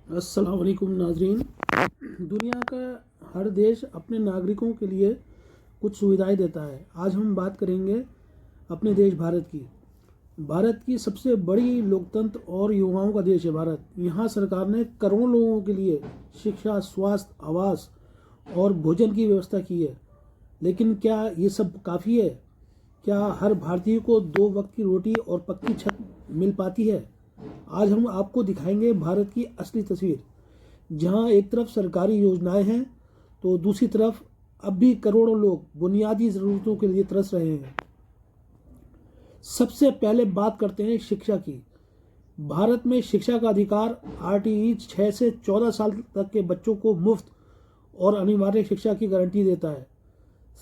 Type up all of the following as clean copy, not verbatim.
अस्सलाम वालेकुम नाजरीन। दुनिया का हर देश अपने नागरिकों के लिए कुछ सुविधाएं देता है। आज हम बात करेंगे अपने देश भारत की। भारत की सबसे बड़ी लोकतंत्र और युवाओं का देश है भारत। यहाँ सरकार ने करोड़ों लोगों के लिए शिक्षा, स्वास्थ्य, आवास और भोजन की व्यवस्था की है। लेकिन क्या ये सब काफ़ी है? क्या हर भारतीय को 2 वक्त की रोटी और पक्की छत मिल पाती है? आज हम आपको दिखाएंगे भारत की असली तस्वीर, जहां एक तरफ सरकारी योजनाएं हैं तो दूसरी तरफ अब भी करोड़ों लोग बुनियादी ज़रूरतों के लिए तरस रहे हैं। सबसे पहले बात करते हैं शिक्षा की। भारत में शिक्षा का अधिकार आरटीई 6 से 14 साल तक के बच्चों को मुफ्त और अनिवार्य शिक्षा की गारंटी देता है।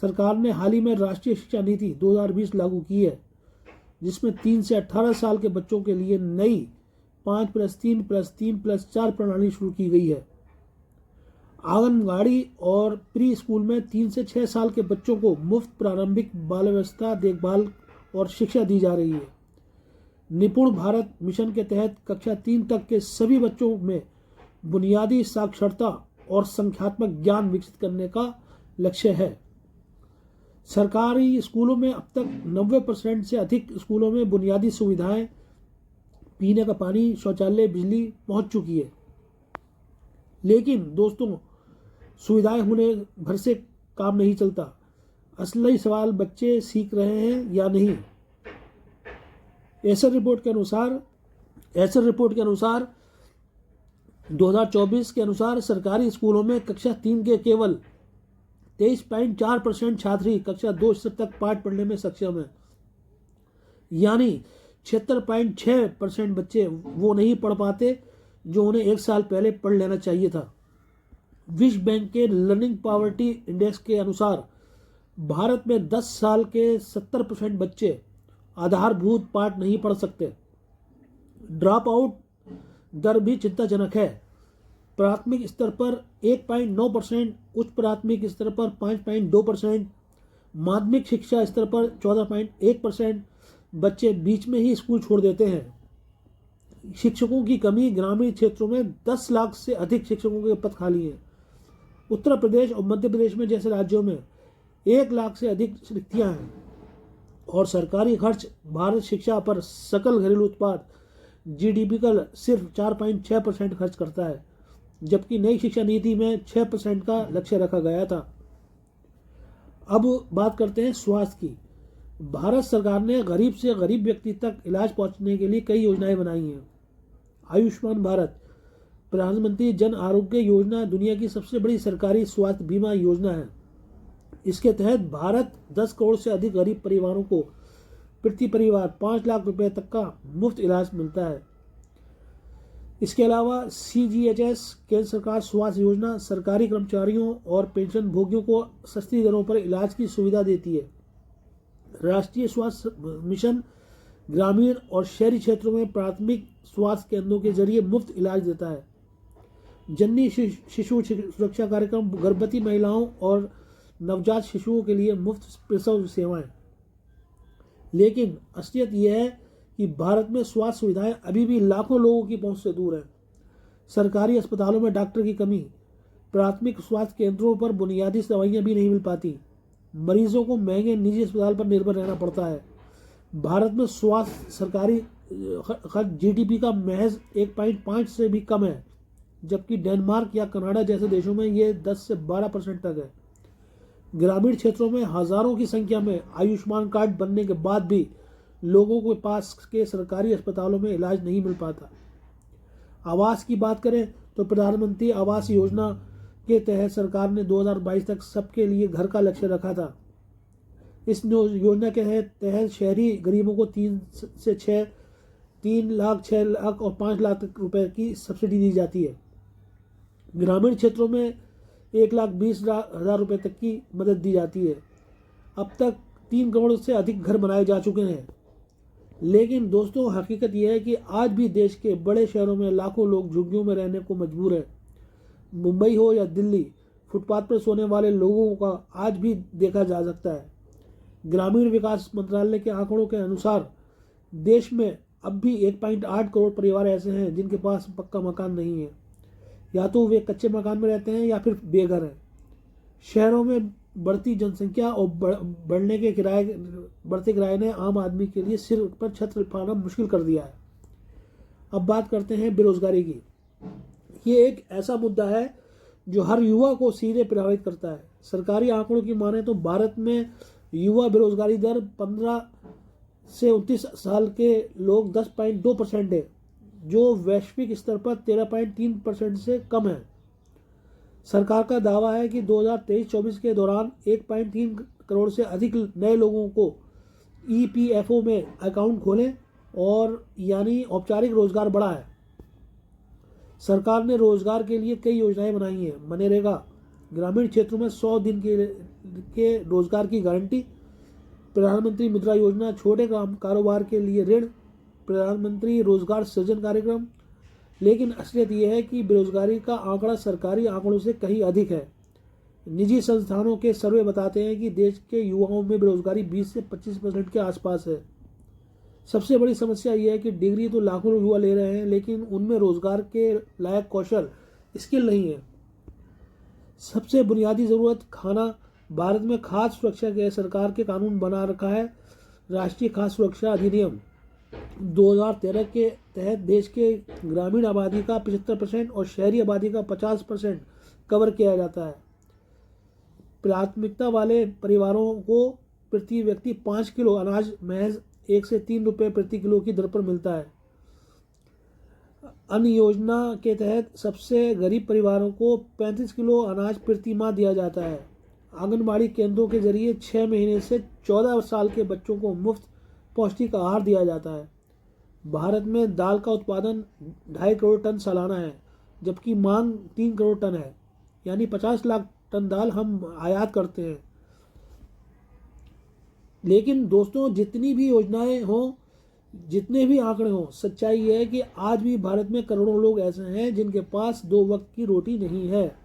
सरकार ने हाल ही में राष्ट्रीय शिक्षा नीति 2020 लागू की है, जिसमें 3 से 18 साल के बच्चों के लिए नई 5+3+3+4 प्रणाली शुरू की गई है। आंगनबाड़ी और प्री स्कूल में 3 से 6 साल के बच्चों को मुफ्त प्रारंभिक बाल व्यवस्था, देखभाल और शिक्षा दी जा रही है। निपुण भारत मिशन के तहत कक्षा 3 तक के सभी बच्चों में बुनियादी साक्षरता और संख्यात्मक ज्ञान विकसित करने का लक्ष्य है। सरकारी स्कूलों में अब तक 90% से अधिक स्कूलों में बुनियादी सुविधाएं, पीने का पानी, शौचालय, बिजली पहुंच चुकी है। लेकिन दोस्तों, सुविधाएं होने भर से काम नहीं चलता। असली सवाल बच्चे सीख रहे हैं या नहीं। एसर रिपोर्ट के अनुसार 2024 के अनुसार सरकारी स्कूलों में कक्षा 3 के केवल 23.4% छात्र ही कक्षा 2 स्तर तक पाठ पढ़ने में सक्षम है। यानी 76.6% बच्चे वो नहीं पढ़ पाते जो उन्हें 1 साल पहले पढ़ लेना चाहिए था। विश्व बैंक के लर्निंग पॉवर्टी इंडेक्स के अनुसार भारत में 10 साल के 70% बच्चे आधारभूत पाठ नहीं पढ़ सकते। ड्रॉप आउट दर भी चिंताजनक है। प्राथमिक स्तर पर 1.9%, उच्च प्राथमिक स्तर पर 5.2%, माध्यमिक शिक्षा स्तर पर 14.1% बच्चे बीच में ही स्कूल छोड़ देते हैं। शिक्षकों की कमी। ग्रामीण क्षेत्रों में 10 लाख से अधिक शिक्षकों के पद खाली हैं। उत्तर प्रदेश और मध्य प्रदेश में जैसे राज्यों में 1 लाख से अधिक रिक्तियां हैं। और सरकारी खर्च भारत शिक्षा पर सकल घरेलू उत्पाद जीडीपी का सिर्फ 4.6% खर्च करता है, जबकि नई शिक्षा नीति में 6% का लक्ष्य रखा गया था। अब बात करते हैं स्वास्थ्य की। भारत सरकार ने गरीब से गरीब व्यक्ति तक इलाज पहुंचने के लिए कई योजनाएं बनाई हैं। आयुष्मान भारत प्रधानमंत्री जन आरोग्य योजना दुनिया की सबसे बड़ी सरकारी स्वास्थ्य बीमा योजना है। इसके तहत भारत 10 करोड़ से अधिक गरीब परिवारों को प्रति परिवार 5 लाख रुपए तक का मुफ्त इलाज मिलता है। इसके अलावा CGHS केंद्र सरकार स्वास्थ्य योजना सरकारी कर्मचारियों और पेंशन भोगियों को सस्ती दरों पर इलाज की सुविधा देती है। राष्ट्रीय स्वास्थ्य मिशन ग्रामीण और शहरी क्षेत्रों में प्राथमिक स्वास्थ्य केंद्रों के जरिए मुफ्त इलाज देता है। जननी शिशु सुरक्षा कार्यक्रम गर्भवती महिलाओं और नवजात शिशुओं के लिए मुफ्त प्रसव सेवाएं। लेकिन असलियत यह है कि भारत में स्वास्थ्य सुविधाएं अभी भी लाखों लोगों की पहुंच से दूर हैं। सरकारी अस्पतालों में डॉक्टर की कमी, प्राथमिक स्वास्थ्य केंद्रों पर बुनियादी दवाइयां भी नहीं मिल पाती। मरीजों को महंगे निजी अस्पताल पर निर्भर रहना पड़ता है। भारत में स्वास्थ्य सरकारी खर्च जीडीपी का महज 1.5 से भी कम है, जबकि डेनमार्क या कनाडा जैसे देशों में ये 10 से 12% तक है। ग्रामीण क्षेत्रों में हजारों की संख्या में आयुष्मान कार्ड बनने के बाद भी लोगों के पास के सरकारी अस्पतालों में इलाज नहीं मिल पाता। आवास की बात करें तो प्रधानमंत्री आवास योजना के तहत सरकार ने 2022 तक सबके लिए घर का लक्ष्य रखा था। इस योजना के तहत शहरी गरीबों को 3 लाख, 6 लाख और 5 लाख रुपए की सब्सिडी दी जाती है। ग्रामीण क्षेत्रों में 1,20,000 रुपए तक की मदद दी जाती है। अब तक 3 करोड़ से अधिक घर बनाए जा चुके हैं। लेकिन दोस्तों, हकीकत यह है कि आज भी देश के बड़े शहरों में लाखों लोग झुग्गियों में रहने को मजबूर हैं। मुंबई हो या दिल्ली, फुटपाथ पर सोने वाले लोगों का आज भी देखा जा सकता है। ग्रामीण विकास मंत्रालय के आंकड़ों के अनुसार देश में अब भी 1.8 करोड़ परिवार ऐसे हैं जिनके पास पक्का मकान नहीं है। या तो वे कच्चे मकान में रहते हैं या फिर बेघर हैं। शहरों में बढ़ती जनसंख्या और बढ़ते किराए ने आम आदमी के लिए सिर पर छत पाना मुश्किल कर दिया है। अब बात करते हैं बेरोजगारी की। ये एक ऐसा मुद्दा है जो हर युवा को सीधे प्रभावित करता है। सरकारी आंकड़ों की माने तो भारत में युवा बेरोजगारी दर 15 से 29 साल के लोग 10.2% है, जो वैश्विक स्तर पर 13.3% से कम है। सरकार का दावा है कि 2023-24 के दौरान 1.3 करोड़ से अधिक नए लोगों को EPFO में अकाउंट खोले और यानी औपचारिक रोजगार बढ़ा है। सरकार ने रोजगार के लिए कई योजनाएं बनाई हैं। मनरेगा, ग्रामीण क्षेत्रों में 100 दिन के रोजगार की गारंटी, प्रधानमंत्री मुद्रा योजना, छोटे कारोबार के लिए ऋण, प्रधानमंत्री रोजगार सृजन कार्यक्रम। लेकिन असलियत यह है कि बेरोजगारी का आंकड़ा सरकारी आंकड़ों से कहीं अधिक है। निजी संस्थानों के सर्वे बताते हैं कि देश के युवाओं में बेरोजगारी 20 से 25% के आसपास है। सबसे बड़ी समस्या यह है कि डिग्री तो लाखों युवा ले रहे हैं, लेकिन उनमें रोजगार के लायक कौशल, स्किल नहीं है। सबसे बुनियादी ज़रूरत खाना। भारत में खाद्य सुरक्षा के सरकार के कानून बना रखा है। राष्ट्रीय खाद्य सुरक्षा अधिनियम 2013 के तहत देश के ग्रामीण आबादी का 75% और शहरी आबादी का 50% कवर किया जाता है। प्राथमिकता वाले परिवारों को प्रति व्यक्ति 5 किलो अनाज महज 1 से 3 रुपये प्रति किलो की दर पर मिलता है। अन्न योजना के तहत सबसे गरीब परिवारों को 35 किलो अनाज प्रति माह दिया जाता है। आंगनबाड़ी केंद्रों के जरिए 6 महीने से 14 साल के बच्चों को मुफ्त पौष्टिक आहार दिया जाता है। भारत में दाल का उत्पादन 2.5 करोड़ टन सालाना है, जबकि मांग 3 करोड़ टन है, यानी 50 लाख टन दाल हम आयात करते हैं। लेकिन दोस्तों, जितनी भी योजनाएं हों, जितने भी आंकड़े हों, सच्चाई यह है कि आज भी भारत में करोड़ों लोग ऐसे हैं जिनके पास 2 वक्त की रोटी नहीं है।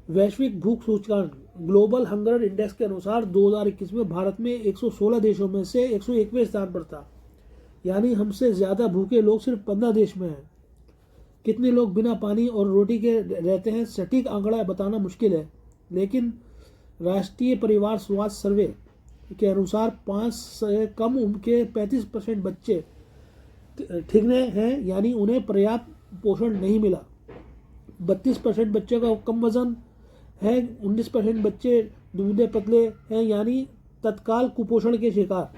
वैश्विक भूख सूचकांक ग्लोबल हंगर इंडेक्स के अनुसार 2021 में भारत में 116 देशों में से 101वें स्थान पर था, यानी हमसे ज़्यादा भूखे लोग सिर्फ 15 देश में हैं। कितने लोग बिना पानी और रोटी के रहते हैं, सटीक आंकड़ा बताना मुश्किल है, लेकिन राष्ट्रीय परिवार स्वास्थ्य सर्वे के अनुसार 5 से कम उम्र के 35% बच्चे ठिगने हैं, यानी उन्हें पर्याप्त पोषण नहीं मिला। 32% बच्चों का कम वजन है, 19% बच्चे दुबले पतले हैं, यानी तत्काल कुपोषण के शिकार।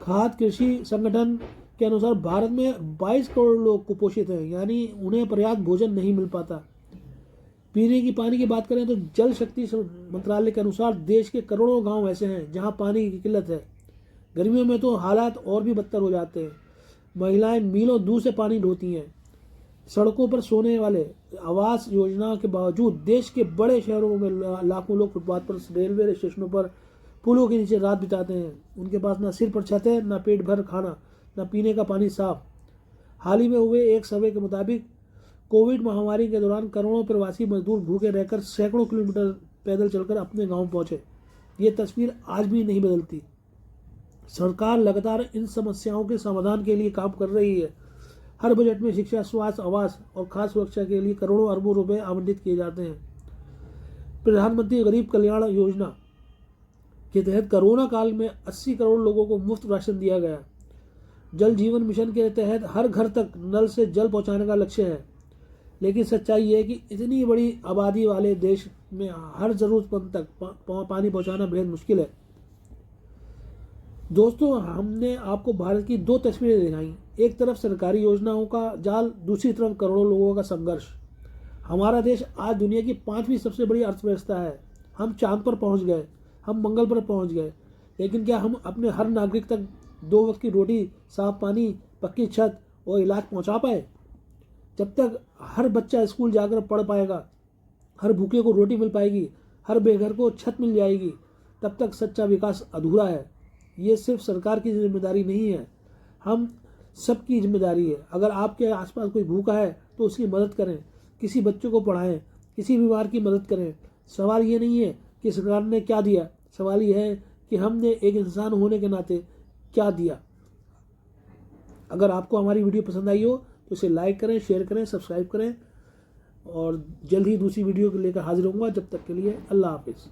खाद्य कृषि संगठन के अनुसार भारत में 22 करोड़ लोग कुपोषित हैं, यानी उन्हें पर्याप्त भोजन नहीं मिल पाता। पीने की पानी की बात करें तो जल शक्ति मंत्रालय के अनुसार देश के करोड़ों गांव ऐसे हैं जहां पानी की किल्लत है। गर्मियों में तो हालात और भी बदतर हो जाते हैं। महिलाएं मीलों दूर से पानी ढोती हैं। सड़कों पर सोने वाले। आवास योजना के बावजूद देश के बड़े शहरों में लाखों लोग फुटपाथ पर, रेलवे स्टेशनों पर, पुलों के नीचे रात बिताते हैं। उनके पास ना सिर पर छत है, ना पेट भर खाना, ना पीने का पानी साफ। हाल ही में हुए एक सर्वे के मुताबिक कोविड महामारी के दौरान करोड़ों प्रवासी मजदूर भूखे रहकर सैकड़ों किलोमीटर पैदल चलकर अपने गांव पहुंचे। ये तस्वीर आज भी नहीं बदलती। सरकार लगातार इन समस्याओं के समाधान के लिए काम कर रही है। हर बजट में शिक्षा, स्वास्थ्य, आवास और खाद्य सुरक्षा के लिए करोड़ों अरबों रुपए आवंटित किए जाते हैं। प्रधानमंत्री गरीब कल्याण योजना के तहत कोरोना काल में 80 करोड़ लोगों को मुफ्त राशन दिया गया। जल जीवन मिशन के तहत हर घर तक नल से जल पहुंचाने का लक्ष्य है। लेकिन सच्चाई ये है कि इतनी बड़ी आबादी वाले देश में हर जरूरतमंद तक पानी पहुंचाना बेहद मुश्किल है। दोस्तों, हमने आपको भारत की 2 तस्वीरें दिखाई। एक तरफ सरकारी योजनाओं का जाल, दूसरी तरफ करोड़ों लोगों का संघर्ष। हमारा देश आज दुनिया की 5वीं सबसे बड़ी अर्थव्यवस्था है। हम चांद पर पहुंच गए, हम मंगल पर पहुंच गए, लेकिन क्या हम अपने हर नागरिक तक 2 वक्त की रोटी, साफ पानी, पक्की छत और इलाज पहुंचा पाए? जब तक हर बच्चा स्कूल जाकर पढ़ पाएगा, हर भूखे को रोटी मिल पाएगी, हर बेघर को छत मिल जाएगी, तब तक सच्चा विकास अधूरा है। ये सिर्फ सरकार की जिम्मेदारी नहीं है, हम सबकी जिम्मेदारी है। अगर आपके आसपास कोई भूखा है तो उसकी मदद करें, किसी बच्चे को पढ़ाएं, किसी बीमार की मदद करें। सवाल ये नहीं है कि सरकार ने क्या दिया, सवाल ये है कि हमने एक इंसान होने के नाते क्या दिया। अगर आपको हमारी वीडियो पसंद आई हो तो इसे लाइक करें, शेयर करें, सब्सक्राइब करें और जल्द ही दूसरी वीडियो को लेकर हाजिर होऊंगा। जब तक के लिए अल्लाह हाफिज़।